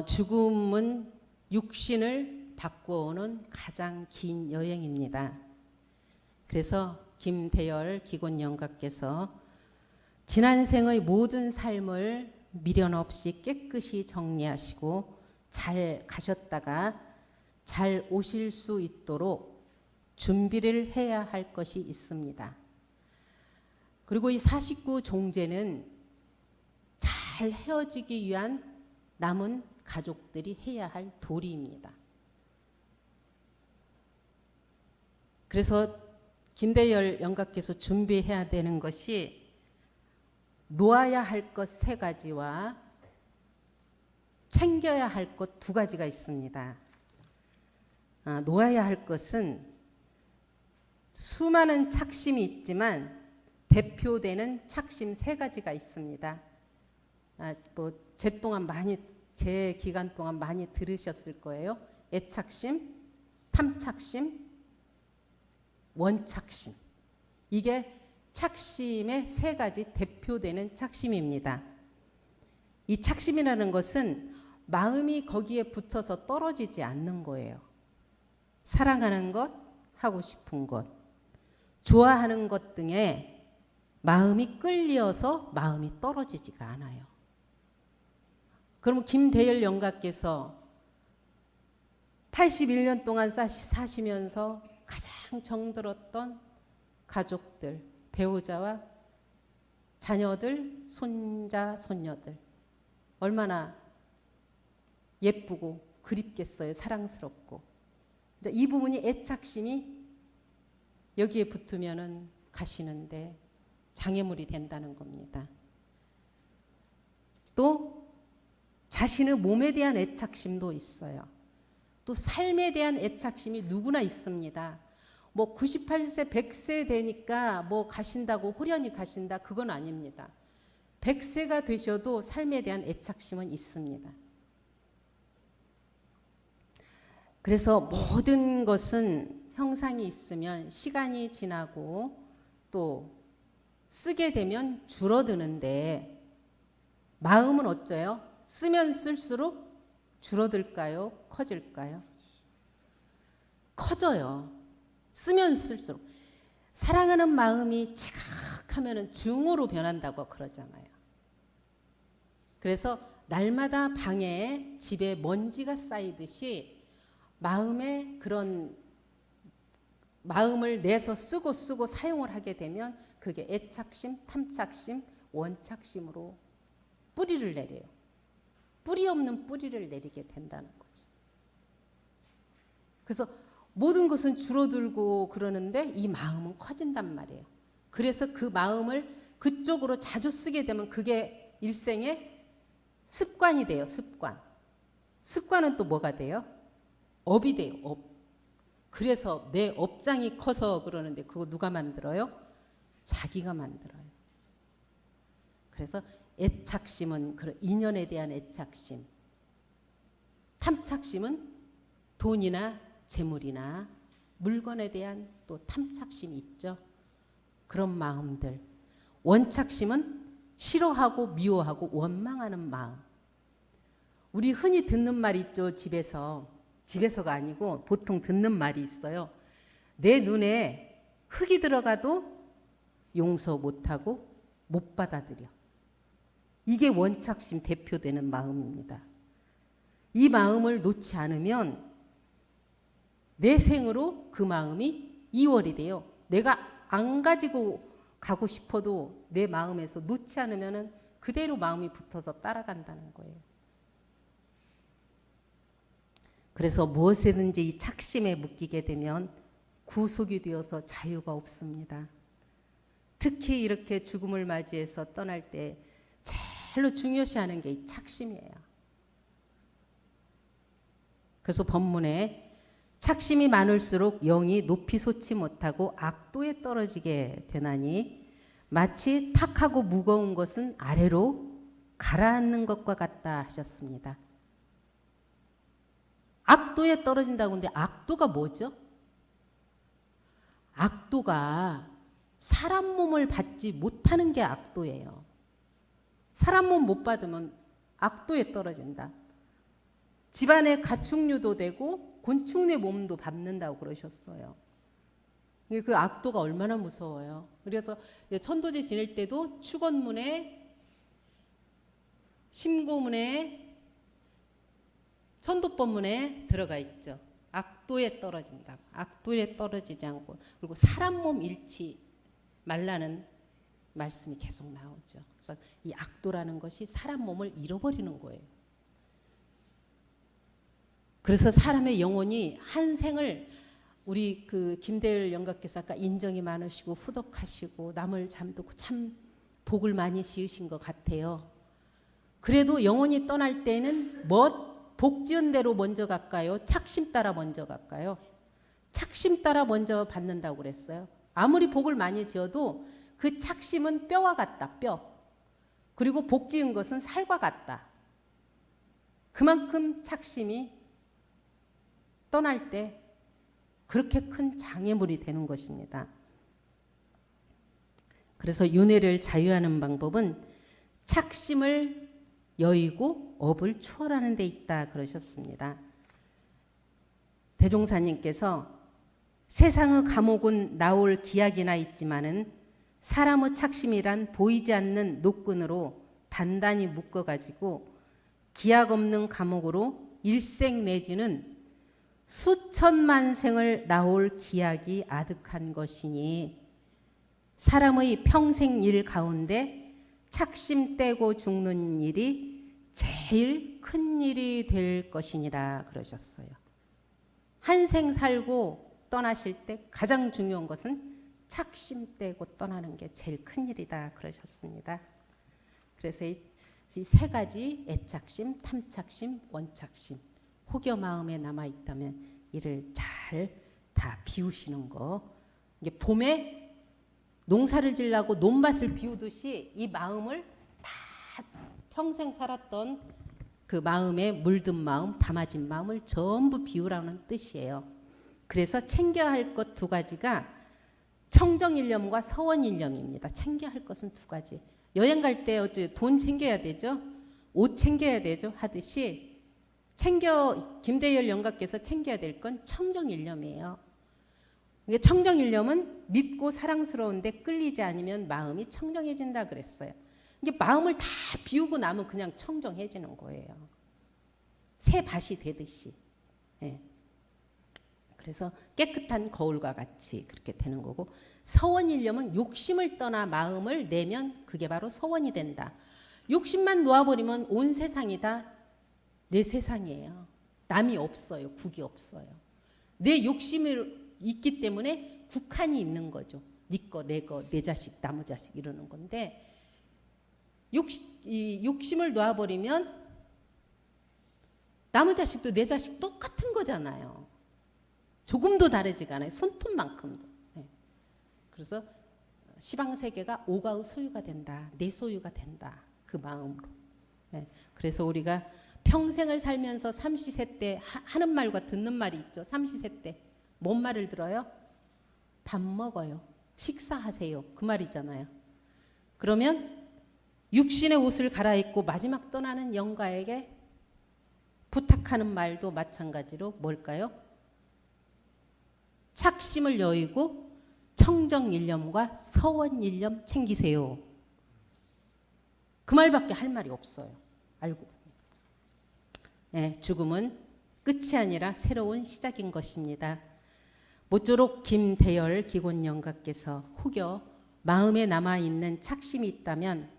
죽음은 육신을 바꾸어오는 가장 긴 여행입니다. 그래서 김대열 기곤영가께서 지난 생의 모든 삶을 미련 없이 깨끗이 정리하시고 잘 가셨다가 잘 오실 수 있도록 준비를 해야 할 것이 있습니다. 그리고 이 49 종제는 잘 헤어지기 위한 남은 가족들이 해야 할 도리입니다. 그래서 김대열 영가께서 준비해야 되는 것이 놓아야 할 것 3가지와 챙겨야 할 것 2가지가 있습니다. 놓아야 할 것은 수많은 착심이 있지만 대표되는 착심 3가지가 있습니다. 제 기간 동안 많이 들으셨을 거예요. 애착심, 탐착심, 원착심. 이게 착심의 3가지 대표되는 착심입니다. 이 착심이라는 것은 마음이 거기에 붙어서 떨어지지 않는 거예요. 사랑하는 것, 하고 싶은 것, 좋아하는 것 등에 마음이 끌려서 마음이 떨어지지가 않아요. 그럼 김대열 영가께서 81년 동안 사시면서 가장 정들었던 가족들, 배우자와 자녀들, 손자, 손녀들 얼마나 예쁘고 그립겠어요. 사랑스럽고. 이제 이 부분이 애착심이 여기에 붙으면은 가시는데 장애물이 된다는 겁니다. 또 자신의 몸에 대한 애착심도 있어요. 또 삶에 대한 애착심이 누구나 있습니다. 뭐 98세, 100세 되니까 뭐 가신다고 호련히 가신다. 그건 아닙니다. 100세가 되셔도 삶에 대한 애착심은 있습니다. 그래서 모든 것은 형상이 있으면 시간이 지나고 또 쓰게 되면 줄어드는데 마음은 어째요? 쓰면 쓸수록 줄어들까요? 커질까요? 커져요. 쓰면 쓸수록. 사랑하는 마음이 지각하면 증오로 변한다고 그러잖아요. 그래서 날마다 방에 집에 먼지가 쌓이듯이 마음에 그런 마음을 내서 쓰고 사용을 하게 되면 그게 애착심, 탐착심, 원착심으로 뿌리를 내려요. 뿌리 없는 뿌리를 내리게 된다는 거죠. 그래서 모든 것은 줄어들고 그러는데 이 마음은 커진단 말이에요. 그래서 그 마음을 그쪽으로 자주 쓰게 되면 그게 일생의 습관이 돼요. 습관. 습관은 또 뭐가 돼요? 업이 돼요. 업. 그래서 내 업장이 커서 그러는데 그거 누가 만들어요? 자기가 만들어요. 그래서 애착심은 그런 인연에 대한 애착심, 탐착심은 돈이나 재물이나 물건에 대한 또 탐착심이 있죠. 그런 마음들. 원착심은 싫어하고 미워하고 원망하는 마음. 우리 흔히 듣는 말 있죠. 집에서가 아니고 보통 듣는 말이 있어요. 내 눈에 흙이 들어가도 용서 못하고 못 받아들여. 이게 원착심 대표되는 마음입니다. 이 마음을 놓지 않으면 내 생으로 그 마음이 이월이 돼요. 내가 안 가지고 가고 싶어도 내 마음에서 놓지 않으면 그대로 마음이 붙어서 따라간다는 거예요. 그래서 무엇에든지 이 착심에 묶이게 되면 구속이 되어서 자유가 없습니다. 특히 이렇게 죽음을 맞이해서 떠날 때 제일로 중요시하는 게 이 착심이에요. 그래서 법문에 착심이 많을수록 영이 높이 솟지 못하고 악도에 떨어지게 되나니 마치 탁하고 무거운 것은 아래로 가라앉는 것과 같다 하셨습니다. 악도에 떨어진다고 하는데 악도가 뭐죠? 악도가 사람 몸을 받지 못하는 게 악도예요. 사람 몸 못 받으면 악도에 떨어진다. 집안에 가축류도 되고 곤충의 몸도 받는다고 그러셨어요. 그 악도가 얼마나 무서워요. 그래서 천도제 지낼 때도 축원문에 심고문에 천도법문에 들어가 있죠. 악도에 떨어진다. 악도에 떨어지지 않고 그리고 사람 몸 잃지 말라는 말씀이 계속 나오죠. 그래서 이 악도라는 것이 사람 몸을 잃어버리는 거예요. 그래서 사람의 영혼이 한 생을 우리 그 김대열 영각께서 아까 인정이 많으시고 후덕하시고 남을 잠듣고 참 복을 많이 지으신 것 같아요. 그래도 영혼이 떠날 때는 복 지은 대로 먼저 갈까요? 착심 따라 먼저 갈까요? 착심 따라 먼저 받는다고 그랬어요. 아무리 복을 많이 지어도 그 착심은 뼈와 같다. 뼈. 그리고 복 지은 것은 살과 같다. 그만큼 착심이 떠날 때 그렇게 큰 장애물이 되는 것입니다. 그래서 윤회를 자유하는 방법은 착심을 여의고 업을 추월하는 데 있다 그러셨습니다. 대종사님께서 세상의 감옥은 나올 기약이나 있지만은 사람의 착심이란 보이지 않는 노끈으로 단단히 묶어가지고 기약 없는 감옥으로 일생 내지는 수천만 생을 나올 기약이 아득한 것이니 사람의 평생 일 가운데 착심 떼고 죽는 일이 제일 큰 일이 될 것이니라 그러셨어요. 한 생 살고 떠나실 때 가장 중요한 것은 착심 떼고 떠나는 게 제일 큰 일이다 그러셨습니다. 그래서 이 세 가지 애착심, 탐착심, 원착심, 혹여 마음에 남아 있다면 이를 잘 다 비우시는 거. 이게 봄에 농사를 지려고 논밭을 비우듯이 이 마음을 다 평생 살았던 그 마음에 물든 마음, 담아진 마음을 전부 비우라는 뜻이에요. 그래서 챙겨야 할 것 두 가지가 청정일념과 서원일념입니다. 챙겨야 할 것은 두 가지. 여행 갈 때 어째 돈 챙겨야 되죠. 옷 챙겨야 되죠. 하듯이 김대열 영가께서 챙겨야 될 건 청정일념이에요. 이게 청정일념은 믿고 사랑스러운데 끌리지 않으면 마음이 청정해진다 그랬어요. 이게 마음을 다 비우고 나면 그냥 청정해지는 거예요. 새 밭이 되듯이. 예. 그래서 깨끗한 거울과 같이 그렇게 되는 거고, 서원일념은 욕심을 떠나 마음을 내면 그게 바로 서원이 된다. 욕심만 놓아버리면 온 세상이 다 내 세상이에요. 남이 없어요. 국이 없어요. 내 욕심이 있기 때문에 국한이 있는 거죠. 네 거, 내 거, 내 자식, 나무 자식 이러는 건데, 욕심을 놓아버리면 나무 자식도 내 자식 똑같은 거잖아요. 조금도 다르지가 않아요. 손톱만큼도. 네. 그래서 시방세계가 오가의 소유가 된다. 내 소유가 된다. 그 마음으로. 네. 그래서 우리가 평생을 살면서 삼시세 때 하는 말과 듣는 말이 있죠. 삼시세 때. 뭔 말을 들어요? 밥 먹어요. 식사하세요. 그 말이잖아요. 그러면 육신의 옷을 갈아입고 마지막 떠나는 영가에게 부탁하는 말도 마찬가지로 뭘까요? 착심을 여의고 청정일념과 서원일념 챙기세요. 그 말밖에 할 말이 없어요. 알고 보면. 네, 죽음은 끝이 아니라 새로운 시작인 것입니다. 모쪼록 김대열 기곤영가께서 혹여 마음에 남아있는 착심이 있다면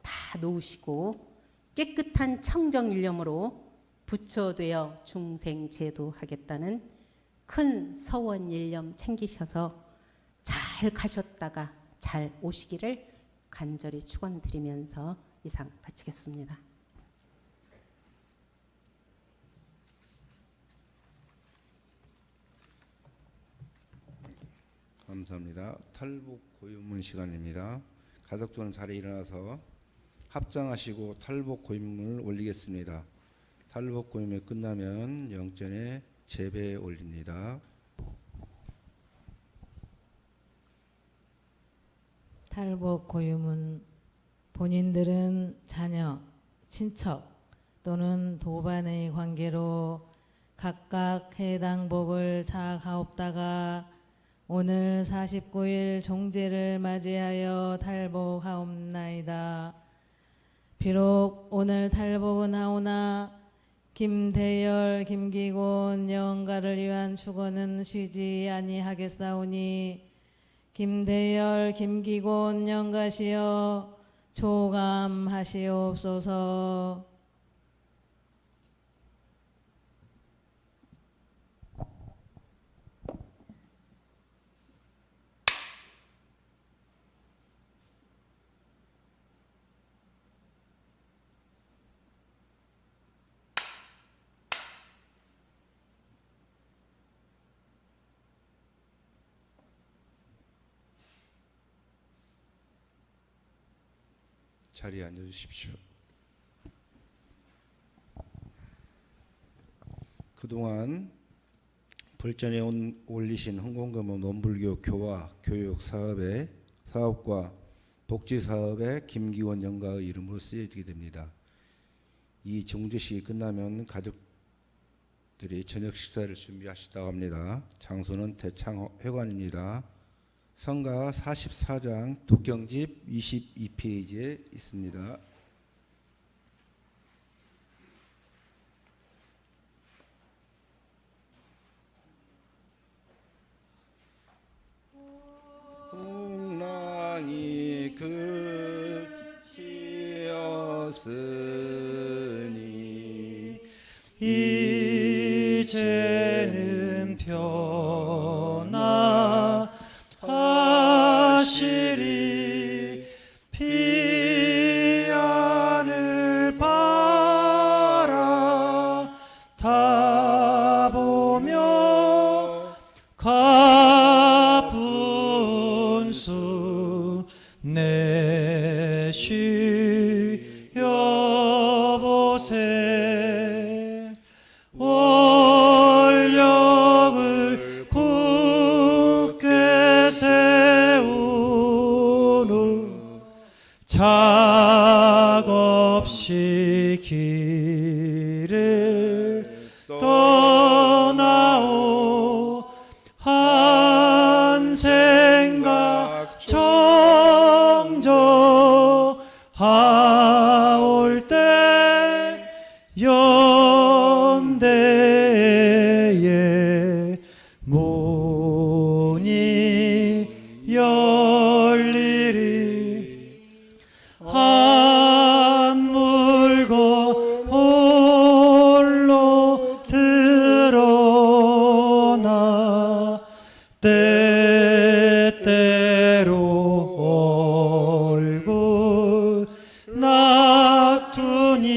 다 놓으시고 깨끗한 청정일념으로 부처되어 중생제도하겠다는 큰 서원일념 챙기셔서 잘 가셨다가 잘 오시기를 간절히 축원드리면서 이상 바치겠습니다. 감사합니다. 탈북 고인문 시간입니다. 가족들은 자리에 일어나서 합장하시고 탈북 고인문을 올리겠습니다. 탈북 고인문이 끝나면 영전에 제배 올립니다. 탈북 고유문. 본인들은 자녀, 친척 또는 도반의 관계로 각각 해당 복을 자하옵다가 오늘 49일 종제를 맞이하여 탈북하옵나이다. 비록 오늘 탈북은 하오나 김대열, 김기곤 영가를 위한 축원은 쉬지 아니하겠사오니 김대열, 김기곤 영가시여 조감하시옵소서. 자리에 앉아주십시오. 그동안 불전에 올리신 흥공감원 원불교 교화, 교육 사업과 복지 사업에 김기원 영가의 이름으로 쓰여지게 됩니다. 이 종제식이 끝나면 가족들이 저녁 식사를 준비하시다고 합니다. 장소는 대창회관입니다. 성가 44장 독경집 22페이지에 있습니다. 풍랑이 그치었으니 이제는 변화하시리 피안을 바라다보며 가분수 내쉬어보세 원력을 굳게 세우는 작업시 길을 떠나오 한 생각 정저하올 때 연대의 문이 열리리 한 물고 홀로 드러나 때때로 얼굴 낙두니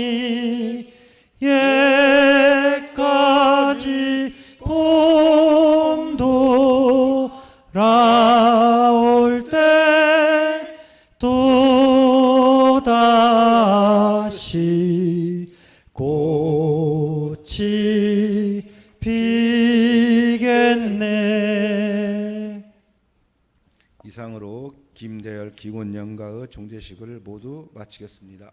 옛까지 봄도 라올 때 또다시 꽃이 피겠네. 이상으로 김대열 기원연가의 종제식을 모두 마치겠습니다.